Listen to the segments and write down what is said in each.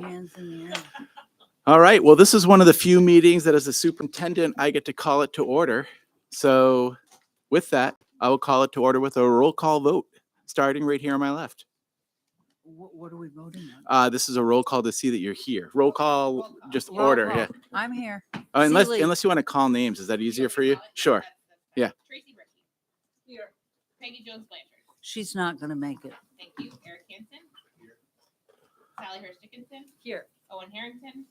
Hands in the air. All right. Well, this is one of the few meetings that as a superintendent, I get to call it to order. So with that, I will call it to order with a roll call vote, starting right here on my left. What are we voting on? This is a roll call to see that you're here. Roll call, just Roll order. call. Yeah. I'm here. Unless Seeley. you want to call names. Is that easier for you? Sure. Yeah. Tracy Ricky. Here. Peggy Jones Blanchard. She's not going to make it. Thank you. Eric Hansen. Here. Sally Hurst Dickinson. Here. Owen Harrington.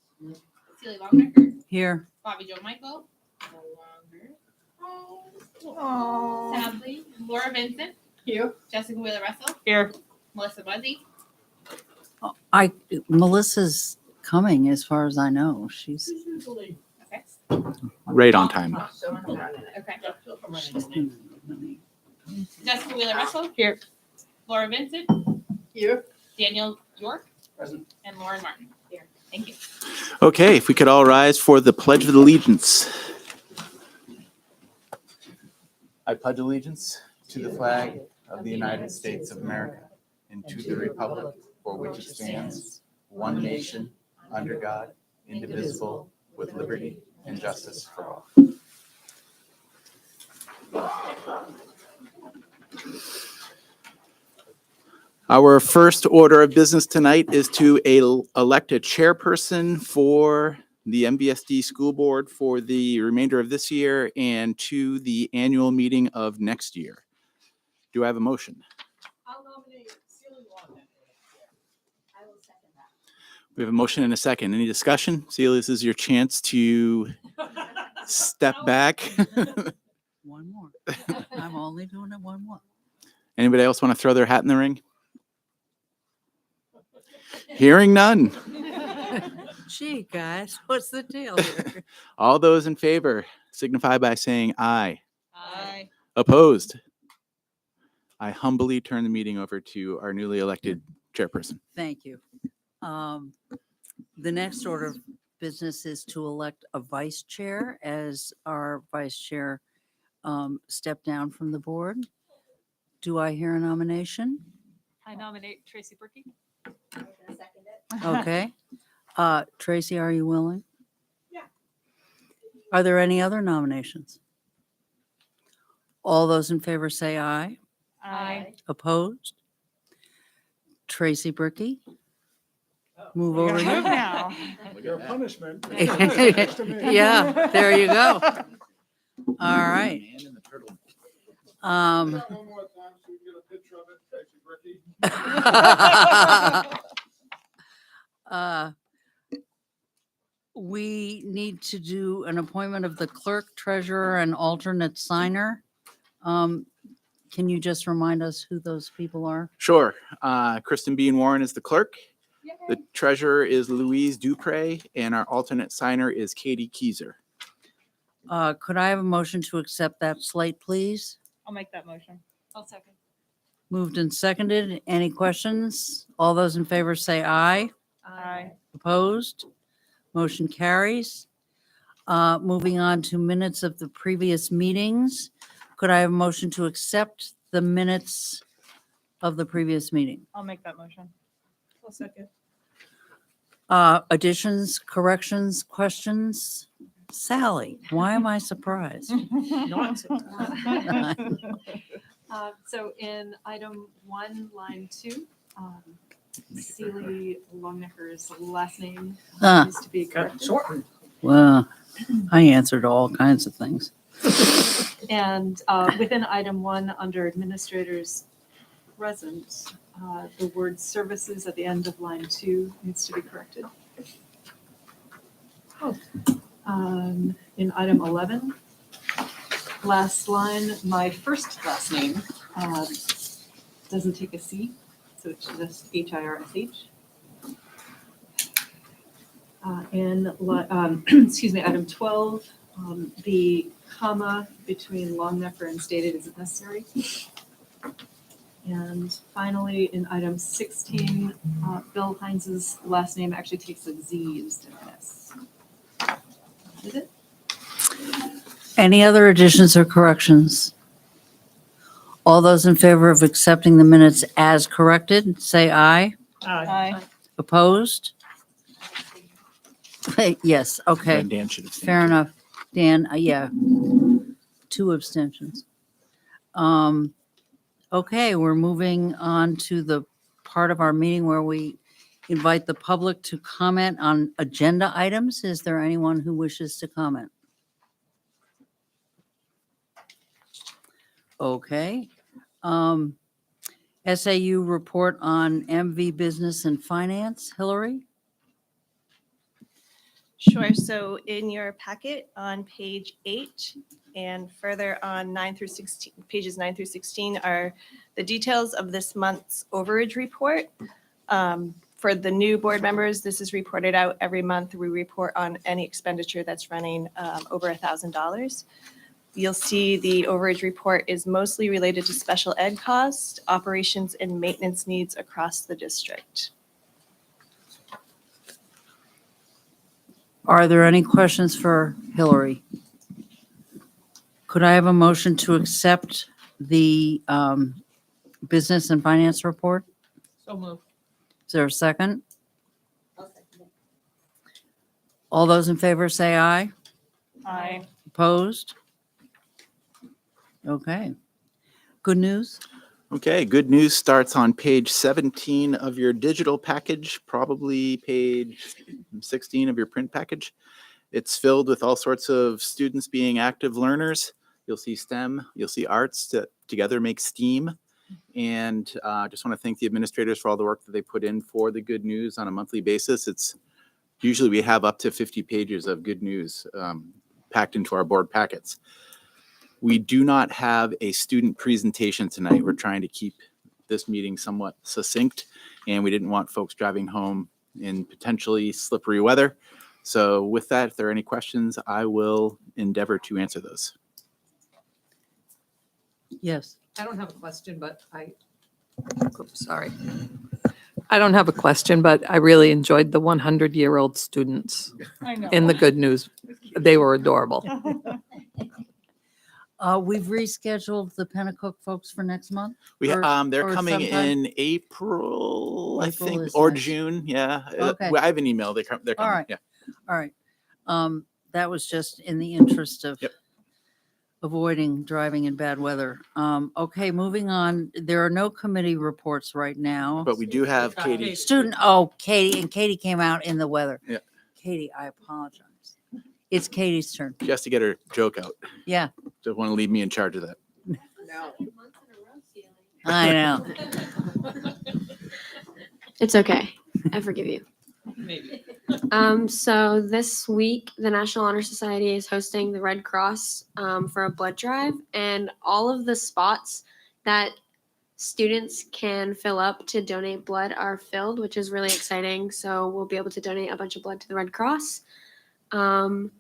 Celia Longnecker. Here. Bobby Joe Michael. No longer. Sadly. Laura Vincent. Here. Jessica Wheeler Russell. Here. Melissa Buzzy. Melissa's coming as far as I know. She's Okay. Right on time. Okay. Jessica Wheeler Russell. Here. Laura Vincent. Here. Daniel York. Present. And Lauren Martin. Here. Thank you. Okay. If we could all rise for the Pledge of Allegiance. I pledge allegiance to the flag of the United States of America and to the republic for which it stands, one nation, under God, indivisible, with liberty and justice for all. Our first order of business tonight is to elect a chairperson for the MVSD school board for the remainder of this year and to the annual meeting of next year. Do I have a motion? I'll nominate Celia Longnecker. I will second that. We have a motion and a second. Any discussion? Celia, this is your chance to step back. one more. I'm only doing it one more. Anybody else want to throw their hat in the ring? Hearing none. Gee, guys, what's the deal here? All those in favor signify by saying aye. Aye. Opposed? I humbly turn the meeting over to our newly elected chairperson. Thank you. The next order of business is to elect a vice chair as our vice chair stepped down from the board. Do I hear a nomination? I nominate Tracy Bricky. I'm gonna second it. Okay. Tracy, are you willing? Yeah. Are there any other nominations? All those in favor say aye. Aye. Opposed? Tracy Bricky? Move We're over gonna move here. now. Your punishment. Yeah, there you go. All right. One more time so we can get a picture of it, Tracy Bricky. We need to do an appointment of the clerk, treasurer, and alternate signer. Can you just remind us who those people are? Sure. Kristen Bean Warren is the clerk. The treasurer is Louise Dupre, and our alternate signer is Katie Keyser. Could I have a motion to accept that slate, please? I'll make that motion. I'll second. Moved and seconded. Any questions? All those in favor say aye. Aye. Opposed? Motion carries. Moving on to minutes of the previous meetings. Could I have a motion to accept the minutes of the previous meeting? I'll make that motion. I'll second. Additions, corrections, questions? Sally, why am I surprised? So in item 1, line 2, Celia Longnecker's last name Ah. needs to be corrected. Well, I answered all kinds of things. And within item 1, under administrators present, the word services at the end of line 2 needs to be corrected. In item 11, last line, my first last name doesn't take a C, so it's just H-I-R-S-H. Excuse me, item 12, the comma between Longnecker and stated isn't necessary. And finally, in item 16, Bill Heinz's last name actually takes a Z instead of an S. Is it? Any other additions or corrections? All those in favor of accepting the minutes as corrected, say aye. Aye. Opposed? Yes, okay, And Dan should have. fair enough. Dan, yeah, 2 abstentions. Okay, we're moving on to the part of our meeting where we invite the public to comment on agenda items. Is there anyone who wishes to comment? Okay. SAU report on MV Business and Finance. Hillary? Sure. So in your packet on page 8 and further on 9 through 16, pages 9 through 16 are the details of this month's overage report. For the new board members, this is reported out every month. We report on any expenditure that's running over $1,000. You'll see the overage report is mostly related to special ed costs, operations, and maintenance needs across the district. Are there any questions for Hillary? Could I have a motion to accept the business and finance report? So moved. Is there a second? All those in favor say aye. Aye. Opposed? Okay. Good news? Okay, good news starts on page 17 of your digital package, probably page 16 of your print package. It's filled with all sorts of students being active learners. You'll see STEM, you'll see arts that together make STEAM. And just want to thank the administrators for all the work that they put in for the good news on a monthly basis. It's usually we have up to 50 pages of good news packed into our board packets. We do not have a student presentation tonight. We're trying to keep this meeting somewhat succinct, and we didn't want folks driving home in potentially slippery weather. So with that, if there are any questions, I will endeavor to answer those. Yes. I don't have a question, but oops, sorry. I don't have a question, but I really enjoyed the 100-year-old students I know. in the good news. They were adorable. We've rescheduled the Pennacook folks for next month. They're or coming sometime- in April, I April think, is or nice. June. Yeah. Okay. I have an email. They're coming. right. Yeah. All right. That was just in the interest of Yep. avoiding driving in bad weather. Okay, moving on. There are no committee reports right now. But we do have Katie. Katie, and Katie came out in the weather. Yeah. Katie, I apologize. It's Katie's turn. She has to get her joke out. Yeah, Just want to leave me in charge of that. I know. It's okay. I forgive you. Maybe. So this week, the National Honor Society is hosting the Red Cross for a blood drive, and all of the spots that students can fill up to donate blood are filled, which is really exciting. So we'll be able to donate a bunch of blood to the Red Cross.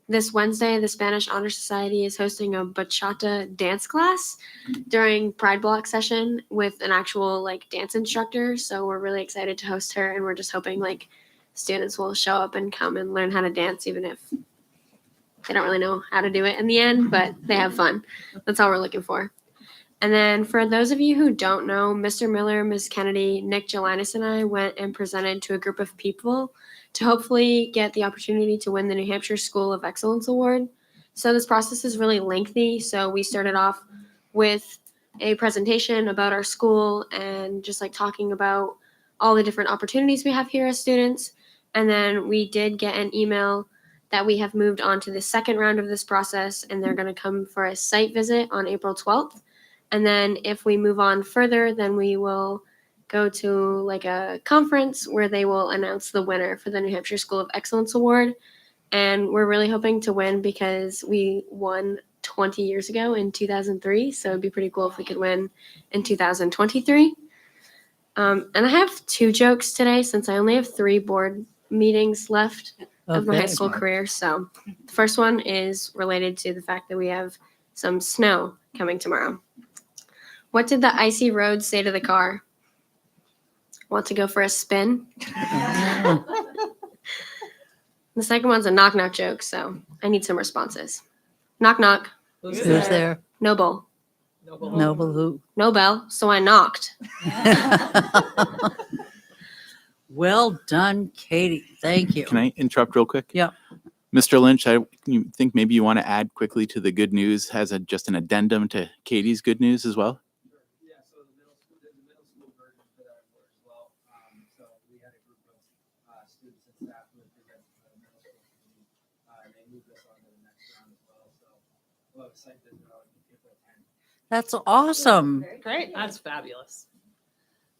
This Wednesday, the Spanish Honor Society is hosting a bachata dance class during Pride Block session with an actual dance instructor. So we're really excited to host her, and we're just hoping students will show up and come and learn how to dance, even if they don't really know how to do it in the end, but they have fun. That's all we're looking for. And then for those of you who don't know, Mr. Miller, Ms. Kennedy, Nick Gelinas, and I went and presented to a group of people to hopefully get the opportunity to win the New Hampshire School of Excellence Award. So this process is really lengthy. So we started off with a presentation about our school and just talking about all the different opportunities we have here as students. And then we did get an email that we have moved on to the second round of this process, and they're going to come for a site visit on April 12th. And then if we move on further, then we will go to a conference where they will announce the winner for the New Hampshire School of Excellence Award. And we're really hoping to win because we won 20 years ago in 2003. So it'd be pretty cool if we could win in 2023. And I have 2 jokes today since I only have 3 board meetings left of my high school career. So the first one is related to the fact that we have some snow coming tomorrow. What did the icy road say to the car? Want to go for a spin? The second one's a knock-knock joke, so I need some responses. Knock, knock. Who's there? Noble. Noble who? No bell, so I knocked. Well done, Katie. Thank you. Can I interrupt real quick? Yeah. Mr. Lynch, you think maybe you want to add quickly to the good news, has just an addendum to Katie's good news as well? Yeah, so there's a middle school version for that report as well. So we had a group of students and staff who had presented to the middle school committee, and they moved us on to the next round as well. So we'll have a site visit on April 10th. That's awesome. Great. That's fabulous.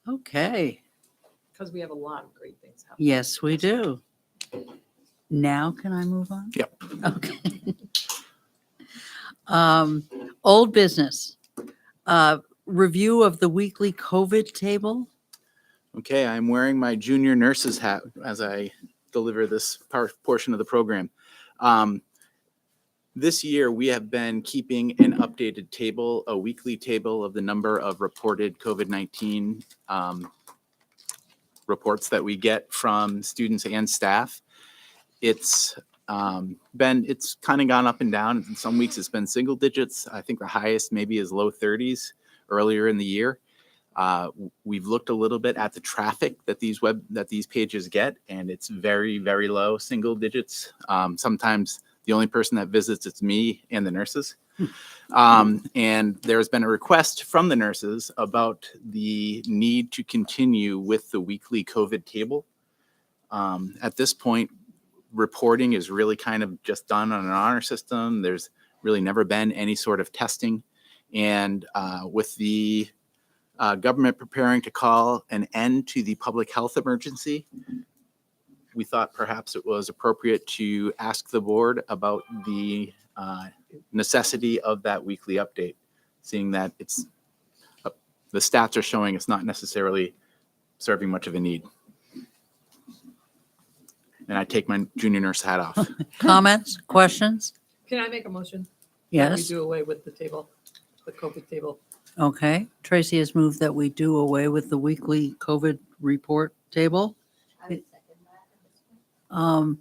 Okay. Because we have a lot of great things happening. Yes, we do. Now can I move on? Yep. Okay. Old business. Review of the weekly COVID table. Okay, I'm wearing my junior nurse's hat as I deliver this portion of the program. This year, we have been keeping an updated table, a weekly table of the number of reported COVID-19 reports that we get from students and staff. It's it's kind of gone up and down. In some weeks, it's been single digits. I think the highest maybe is low 30s earlier in the year. We've looked a little bit at the traffic that these pages get, and it's very, very low, single digits. Sometimes the only person that visits it's me and the nurses. And there's been a request from the nurses about the need to continue with the weekly COVID table. At this point, reporting is really kind of just done on an honor system. There's really never been any sort of testing. And with the government preparing to call an end to the public health emergency, we thought perhaps it was appropriate to ask the board about the necessity of that weekly update, seeing that the stats are showing it's not necessarily serving much of a need. And I take my junior nurse hat off. Comments, questions? Can I make a motion? We Yes. do away with the table, the COVID table. Okay. Tracy has moved that we do away with the weekly COVID report table. I would second that.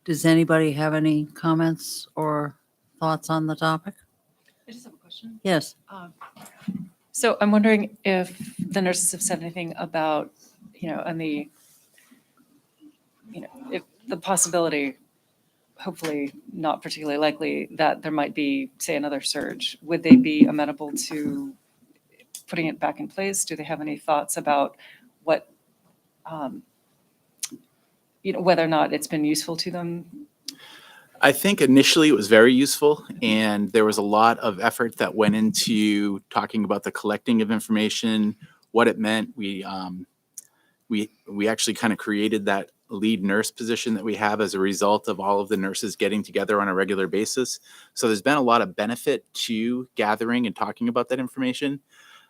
Does anybody have any comments or thoughts on the topic? I just have a question. Yes. So I'm wondering if the nurses have said anything about, and if the possibility, hopefully not particularly likely, that there might be, say, another surge. Would they be amenable to putting it back in place? Do they have any thoughts about what, whether or not it's been useful to them? I think initially it was very useful, and there was a lot of effort that went into talking about the collecting of information, what it meant. We actually kind of created that lead nurse position that we have as a result of all of the nurses getting together on a regular basis. So there's been a lot of benefit to gathering and talking about that information.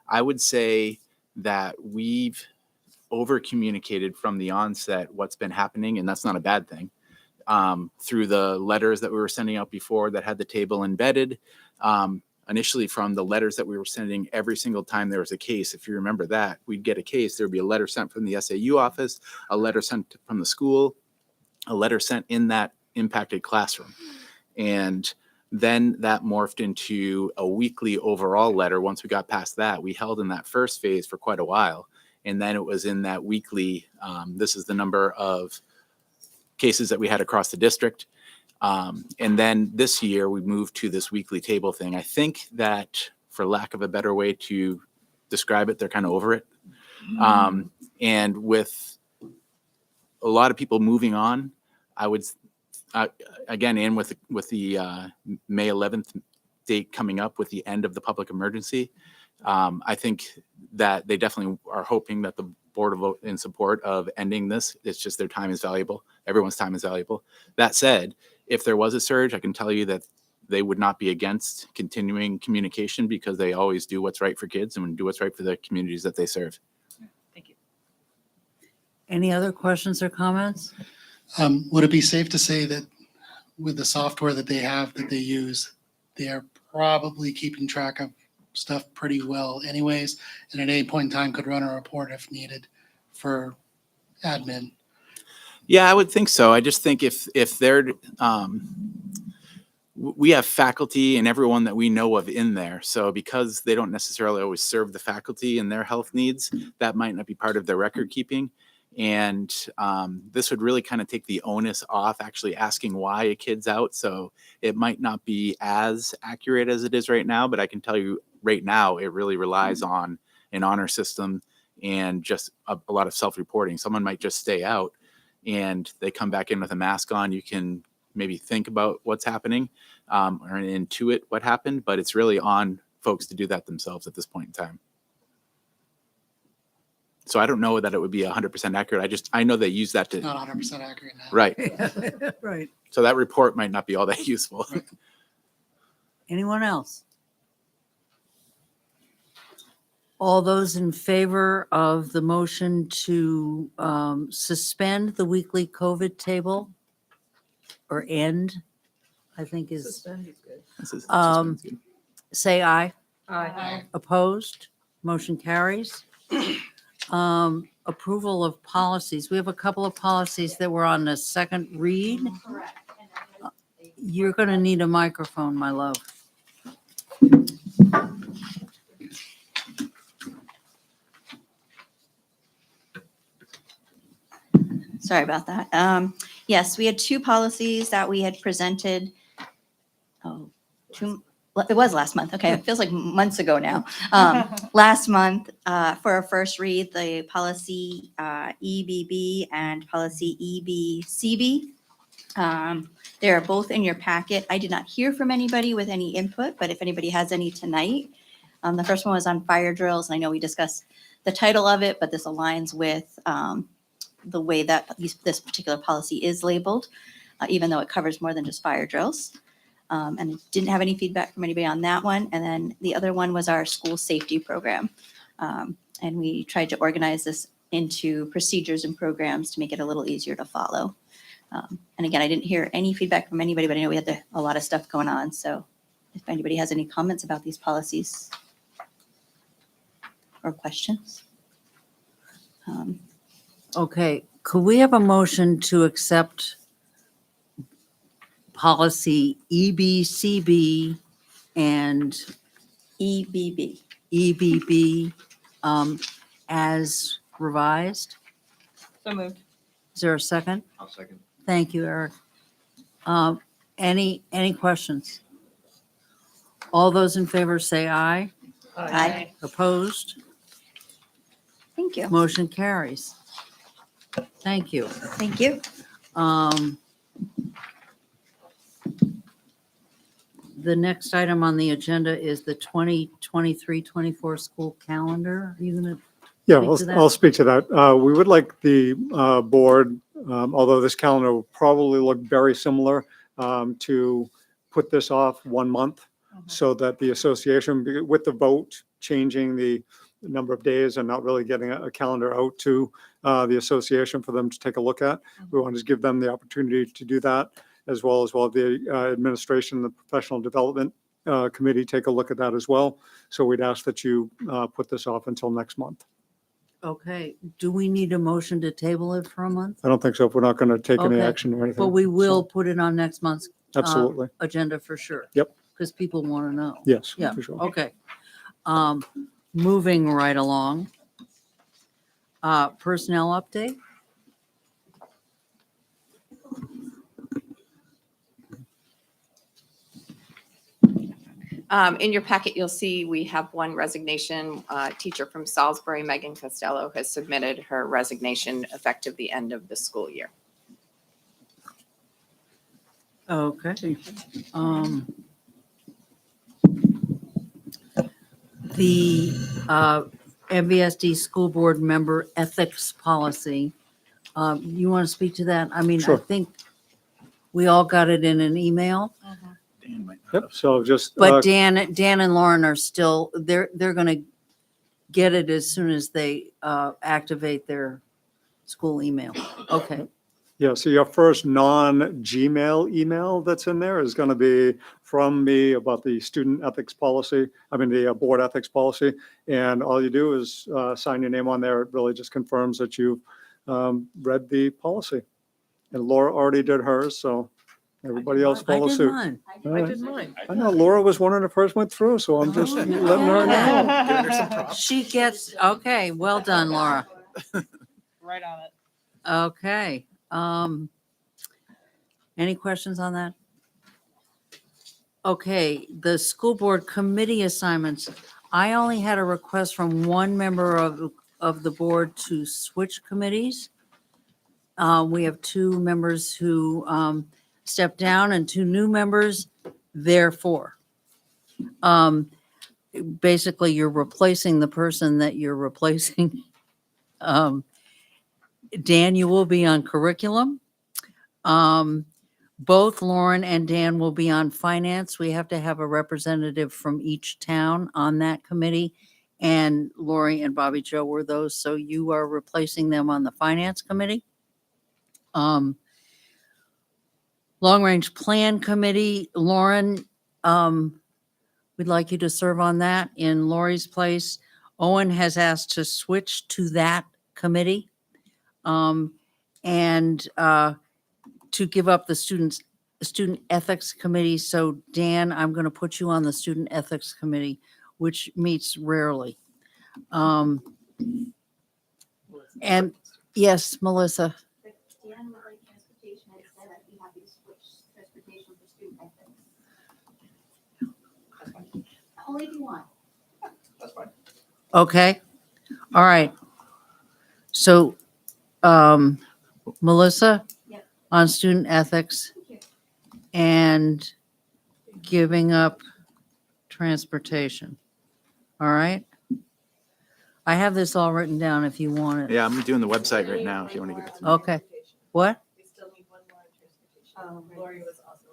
I would say that we've over communicated from the onset what's been happening, and that's not a bad thing. Through the letters that we were sending out before that had the table embedded, initially from the letters that we were sending every single time there was a case. If you remember that, we'd get a case, there'd be a letter sent from the SAU office, a letter sent from the school, a letter sent in that impacted classroom. And then that morphed into a weekly overall letter. Once we got past that, we held in that first phase for quite a while. And then it was in that weekly, this is the number of cases that we had across the district. And then this year we moved to this weekly table thing. I think that, for lack of a better way to describe it, they're kind of over it. And with a lot of people moving on, I would, again, and with the May 11th date coming up with the end of the public emergency, I think that they definitely are hoping that the board will vote in support of ending this. It's just their time is valuable. Everyone's time is valuable. That said, if there was a surge, I can tell you that they would not be against continuing communication, because they always do what's right for kids and do what's right for the communities that they serve. Thank you. Any other questions or comments? Would it be safe to say that with the software that they have, that they use, they are probably keeping track of stuff pretty well anyways, and at any point in time could run a report if needed for admin? Yeah, I would think so. I just think if they're, we have faculty and everyone that we know of in there. So because they don't necessarily always serve the faculty and their health needs, that might not be part of their record keeping. And this would really kind of take the onus off actually asking why a kid's out. So it might not be as accurate as it is right now, but I can tell you right now, it really relies on an honor system and just a lot of self-reporting. Someone might just stay out and they come back in with a mask on. You can maybe think about what's happening or intuit what happened, but it's really on folks to do that themselves at this point in time. So I don't know that it would be 100% accurate. I know they use that to, Not 100% accurate now. right. Right. So that report might not be all that useful. Right. Anyone else? All those in favor of the motion to suspend the weekly COVID table or end, I think is, Suspend is good. Um, say aye. Aye. Opposed? Motion carries. Approval of policies. We have a couple of policies that were on the second read. Correct. You're going to need a microphone, my love. Sorry about that. Yes, we had two policies that we had presented. It was last month. Okay, it feels like months ago now. Last month, for our first read, the policy EBB and policy EBCB. They are both in your packet. I did not hear from anybody with any input, but if anybody has any tonight. The first one was on fire drills, and I know we discussed the title of it, but this aligns with the way that this particular policy is labeled, even though it covers more than just fire drills. And didn't have any feedback from anybody on that one. And then the other one was our school safety program. And we tried to organize this into procedures and programs to make it a little easier to follow. And again, I didn't hear any feedback from anybody, but I know we had a lot of stuff going on. So if anybody has any comments about these policies or questions. Okay, could we have a motion to accept policy EBCB and EBB. EBB as revised? So moved. Is there a second? I'll second. Thank you, Eric. Any questions? All those in favor say aye. Aye. Opposed? Thank you. Motion carries. Thank you. Thank you. The next item on the agenda is the 2023-24 school calendar. Are you going to? Yeah, Speak to that. I'll speak to that. We would like the board, although this calendar will probably look very similar, to put this off 1 month so that the association, with the vote changing the number of days and not really getting a calendar out to the association for them to take a look at. We want to give them the opportunity to do that, as well as the administration, the professional development committee take a look at that as well. So we'd ask that you put this off until next month. Okay, do we need a motion to table it for a month? I don't think so, if we're not going to take any Okay. action or anything. But we will put it on next month's Absolutely. agenda for sure. Yep. Because people want to know. Yes, Yeah, for sure. okay. Moving right along. Personnel update? In your packet, you'll see we have one resignation. Teacher from Salisbury, Megan Costello, has submitted her resignation effective the end of the school year. Okay. The MVSD school board member ethics policy. You want to speak to that? I mean, I Sure. think we all got it in an email, Dan might not Yep, have. so just, but Dan and Lauren are still, they're going to get it as soon as they activate their school email. Okay. yeah, so your first non-Gmail email that's in there is going to be from me about the student ethics policy, the board ethics policy. And all you do is sign your name on there. It really just confirms that you've read the policy. And Laura already did hers, so everybody else I follow did suit. mine. All I right. did mine. I know Laura was one of the first went through, so I'm just Oh, letting her know. Giving her some props. She gets, okay, well done, Laura. Right on it. Okay. Any questions on that? Okay, the school board committee assignments. I only had a request from one member of the board to switch committees. We have two members who stepped down and two new members, therefore. Basically, you're replacing the person that you're replacing. Dan, you will be on curriculum. Both Lauren and Dan will be on finance. We have to have a representative from each town on that committee. And Lori and Bobby Joe were those, so you are replacing them on the finance committee. Long Range Plan Committee, Lauren, we'd like you to serve on that in Lori's place. Owen has asked to switch to that committee. And to give up the student ethics committee. So Dan, I'm going to put you on the student ethics committee, which meets rarely. And yes, Melissa. Dan would like transportation instead. I'd be happy to switch transportation for student ethics. Only if you want. That's fine. Okay. All right. So, Melissa Yep. on student ethics and giving up transportation. All right. I have this all written down if you want it. Yeah, I'm doing the website right now if you want to give it to me. Okay. What? We still need one more transportation. Lori was also.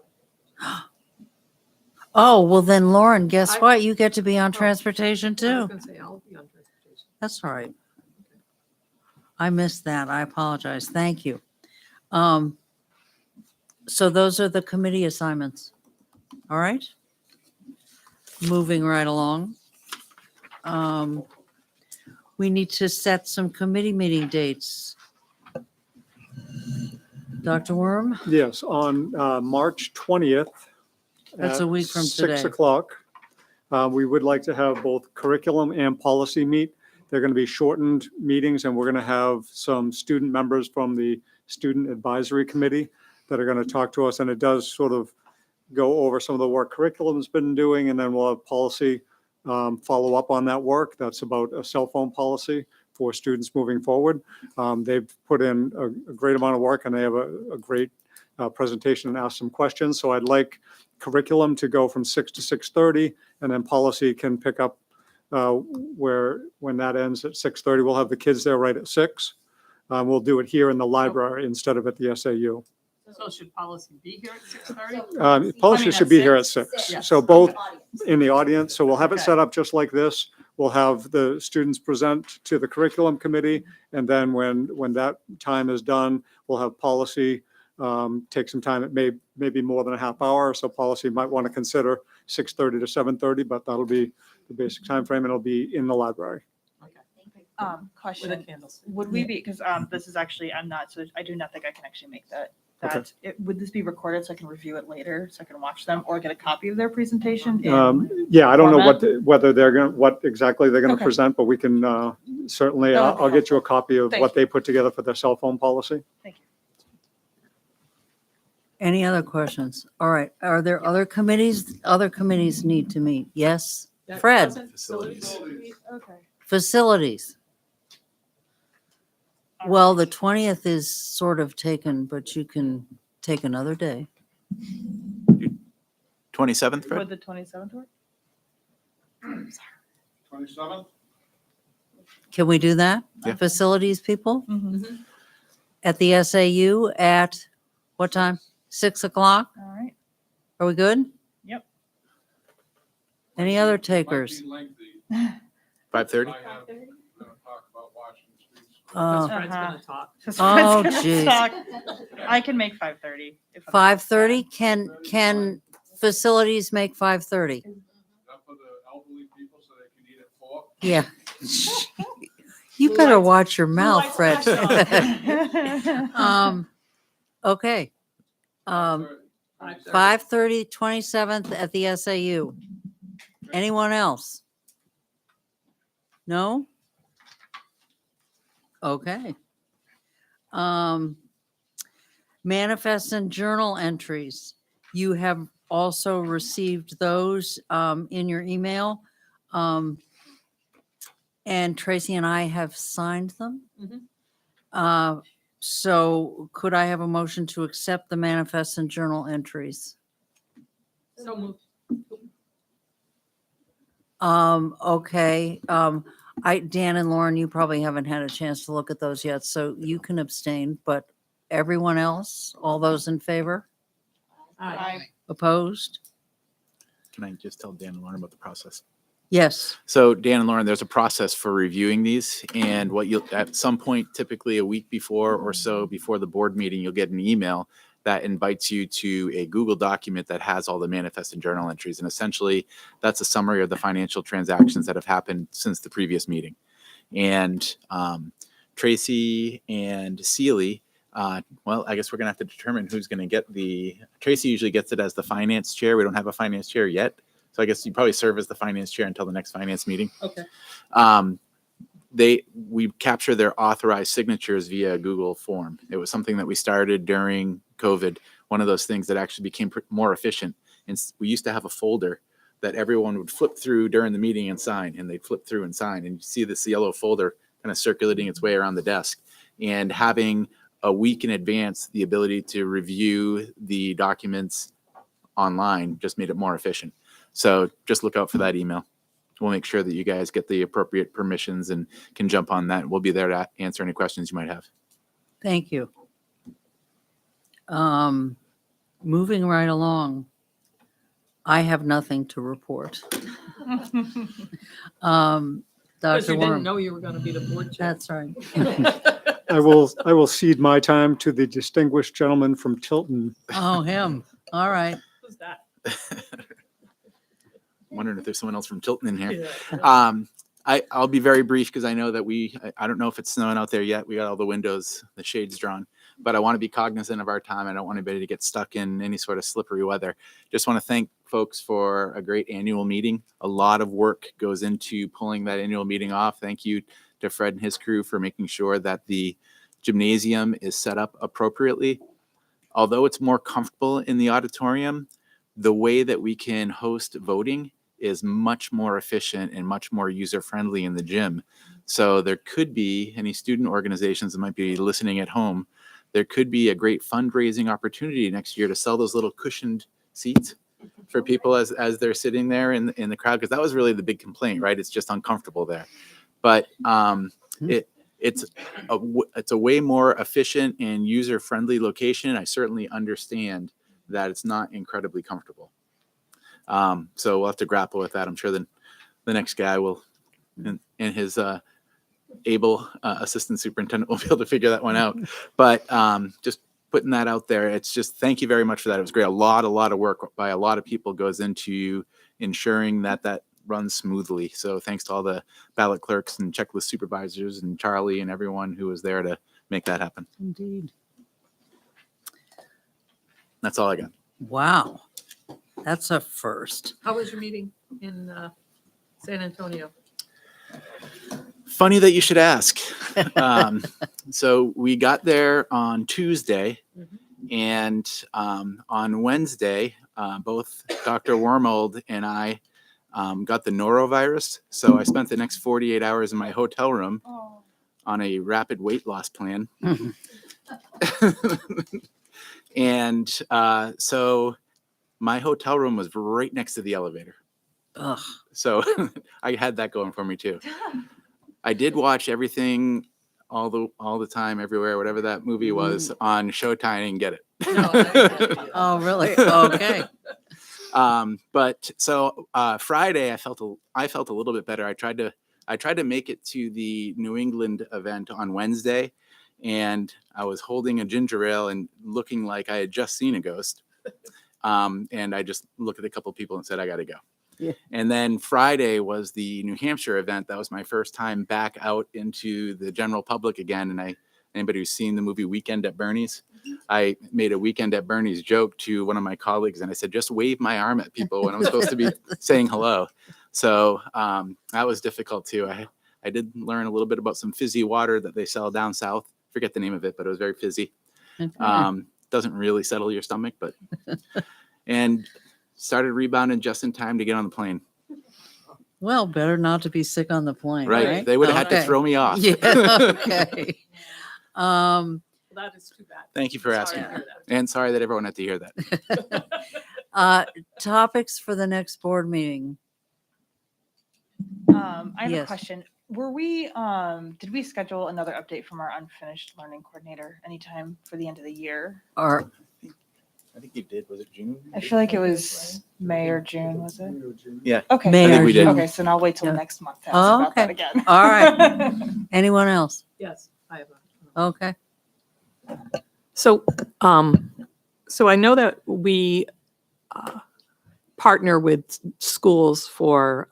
Oh, well then Lauren, guess I- what? You get to be on transportation I was too. gonna say, I'll be on transportation. That's all right. I missed that. I apologize. Thank you. So those are the committee assignments. All right. Moving right along. We need to set some committee meeting dates. Dr. Worm? Yes, on March 20th. That's a at week from 6 today. o'clock. We would like to have both curriculum and policy meet. They're going to be shortened meetings, and we're going to have some student members from the Student Advisory Committee that are going to talk to us, and it does sort of go over some of the work curriculum's been doing, and then we'll have policy follow up on that work. That's about a cell phone policy for students moving forward. They've put in a great amount of work, and they have a great presentation and ask some questions. So I'd like curriculum to go from 6 to 6:30, and then policy can pick up when that ends at 6:30. We'll have the kids there right at 6. We'll do it here in the library instead of at the SAU. So should policy be here at 6:30? Policy should be here at 6. Yes. So both in the audience. So we'll have it Okay. set up just like this. We'll have the students present to the curriculum committee. And then when that time is done, we'll have policy take some time. It may be more than a half hour. So policy might want to consider 6:30 to 7:30, but that'll be the basic time frame, and it'll be in the library. With a candlestick. Would we be, because this is actually, I'm not, so I do not think I can actually make that. Okay. Would this be recorded so I can review it later, so I can watch them or get a copy of their presentation? Yeah, I don't know format? whether what exactly they're going to Okay. present, but we can certainly, That would be I'll get you a copy of Thank what you. they put together for their cell phone policy. Thank you. Any other questions? All right. Are there other committees? Other committees need to meet. Yes? That Fred? doesn't- Facilities. Okay. Facilities. Well, the 20th is sort of taken, but you can take another day. 27th, Fred? Would the 27th work? 27th? Can we do that? Yeah. Facilities people Mm-hmm. at the SAU at what time? 6 o'clock? All right. Are we good? Yep. Any other takers? 5:30? Oh, Fred's gonna talk. Oh, geez. I can make 5:30. 5:30? Can facilities make 5:30? Yeah. You better watch your mouth, Fred. Okay. 5:30, 27th at the SAU. Anyone else? No? Okay. Manifests and journal entries. You have also received those in your email. And Tracy and I have signed them. So could I have a motion to accept the manifests and journal entries? So moved. Okay. Dan and Lauren, you probably haven't had a chance to look at those yet, so you can abstain, but everyone else, all those in favor? Aye. Opposed? Can I just tell Dan and Lauren about the process? Yes. So Dan and Lauren, there's a process for reviewing these, and what you'll, at some point, typically a week before or so before the board meeting, you'll get an email that invites you to a Google document that has all the manifest and journal entries. And essentially, that's a summary of the financial transactions that have happened since the previous meeting. And Tracy and Sealy, well, I guess we're gonna have to determine who's gonna get Tracy usually gets it as the finance chair. We don't have a finance chair yet. So I guess you probably serve as the finance chair until the next finance meeting. Okay. We capture their authorized signatures via Google form. It was something that we started during COVID, one of those things that actually became more efficient. And we used to have a folder that everyone would flip through during the meeting and sign, and they'd flip through and sign. And you see this yellow folder kind of circulating its way around the desk. And having a week in advance the ability to review the documents online just made it more efficient. So just look out for that email. We'll make sure that you guys get the appropriate permissions and can jump on that. We'll be there to answer any questions you might have. Thank you. Moving right along. I have nothing to report. Because Dr. you didn't Worm. know you were going to be the board chair. That's right. I will cede my time to the distinguished gentleman from Tilton. Oh, him. All right. Who's that? I'm wondering if there's someone else from Tilton in here. Yeah. I'll be very brief because I know that I don't know if it's snowing out there yet. We got all the windows, the shades drawn, but I want to be cognizant of our time. I don't want anybody to get stuck in any sort of slippery weather. Just want to thank folks for a great annual meeting. A lot of work goes into pulling that annual meeting off. Thank you to Fred and his crew for making sure that the gymnasium is set up appropriately. Although it's more comfortable in the auditorium, the way that we can host voting is much more efficient and much more user-friendly in the gym. So there could be any student organizations that might be listening at home. There could be a great fundraising opportunity next year to sell those little cushioned seats for people as they're sitting there in the crowd, because that was really the big complaint, right? It's just uncomfortable there. But it's a way more efficient and user-friendly location. I certainly understand that it's not incredibly comfortable. So we'll have to grapple with that. I'm sure the next guy will, and his able assistant superintendent will be able to figure that one out. But just putting that out there, it's just thank you very much for that. It was great. A lot of work by a lot of people goes into ensuring that runs smoothly. So thanks to all the ballot clerks and checklist supervisors and Charlie and everyone who was there to make that happen. Indeed. That's all I got. Wow. That's a first. How was your meeting in San Antonio? Funny that you should ask. So we got there on Tuesday, and on Wednesday, both Dr. Wormold and I got the norovirus. So I spent the next 48 hours in my hotel room on a rapid weight loss plan. And so my hotel room was right next to the elevator. Ugh. So I had that going for me too. I did watch everything all the time, everywhere, whatever that movie was on Showtime and get it. Oh, really? Okay. But so Friday, I felt a little bit better. I tried to make it to the New England event on Wednesday, and I was holding a ginger ale and looking like I had just seen a ghost. And I just looked at a couple of people and said, I got to go. Yeah. And then Friday was the New Hampshire event. That was my first time back out into the general public again. And anybody who's seen the movie Weekend at Bernie's, I made a Weekend at Bernie's joke to one of my colleagues. And I said, just wave my arm at people when I'm supposed to be saying hello. So that was difficult too. I did learn a little bit about some fizzy water that they sell down south forget the name of it, but it was very fizzy. Okay. Doesn't really settle your stomach, but, and started rebounding just in time to get on the plane. Well, better not to be sick on the plane, Right. right? They would have had to Okay. throw me off. Yeah, okay. That is too bad. Thank you for Sorry asking. to hear that. And sorry that everyone had to hear that. Topics for the next board meeting. I have Yes. a question. Did we schedule another update from our unfinished learning coordinator anytime for the end of the year? Or I think you did. Was it June? I feel like it was May or June, was it? Yeah. Okay. May I think or we did. June. Okay, so now I'll wait till Yeah. next month to Oh, ask about that okay. again. All right. Anyone else? Yes, I have Okay. So, so I know that we partner with schools for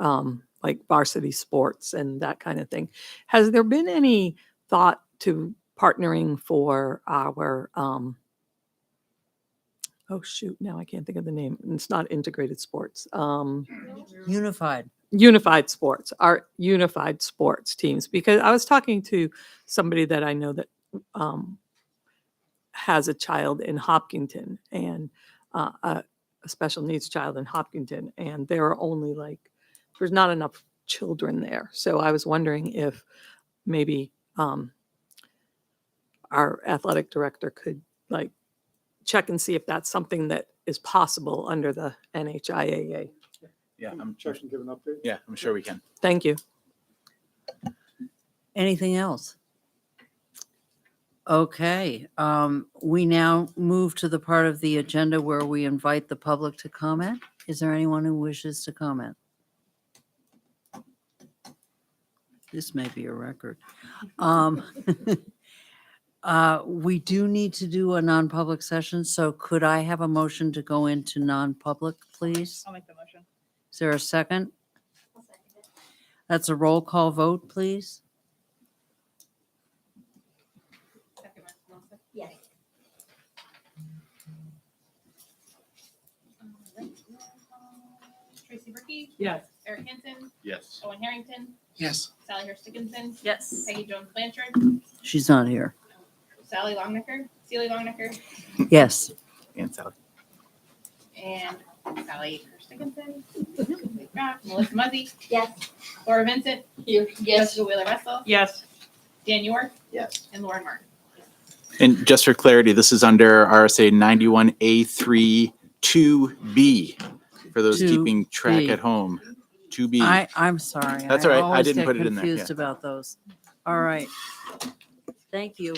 like varsity sports and that kind of thing. Has there been any thought to partnering for our, oh shoot, now I can't think of the name. It's not integrated sports. Unified. Unified sports, our unified sports teams, because I was talking to somebody that I know that has a child in Hopkinton and a special needs child in Hopkinton, and there are only like, there's not enough children there. So I was wondering if maybe our athletic director could like check and see if that's something that is possible under the NHIAA. Yeah, I'm Check and give an update. Yeah, I'm sure we can. Thank you. Anything else? Okay, we now move to the part of the agenda where we invite the public to comment. Is there anyone who wishes to comment? This may be a record. We do need to do a non-public session, so could I have a motion to go into non-public, please? I'll make the motion. Is there a second? That's a roll call vote, please. Yes. Tracy Bricky. Yes. Eric Hansen. Yes. Owen Harrington. Yes. Sally Hurst Dickinson. Yes. Peggy Jones Blanchard. She's not here. Sally Longnecker. Celie Longnecker. Yes. And Sally. And Sally Hurst Dickinson. Melissa Muzzy. Yes. Laura Vincent. Here. Jessica Wheeler Russell. Yes. Dan York. Yes. And Lauren Martin. And just for clarity, this is under RSA 91A3 2B for those keeping track 2B. at home. 2B. I'm sorry. That's all right. I always didn't get put it in there, Confused yeah. about those. All right. Thank you.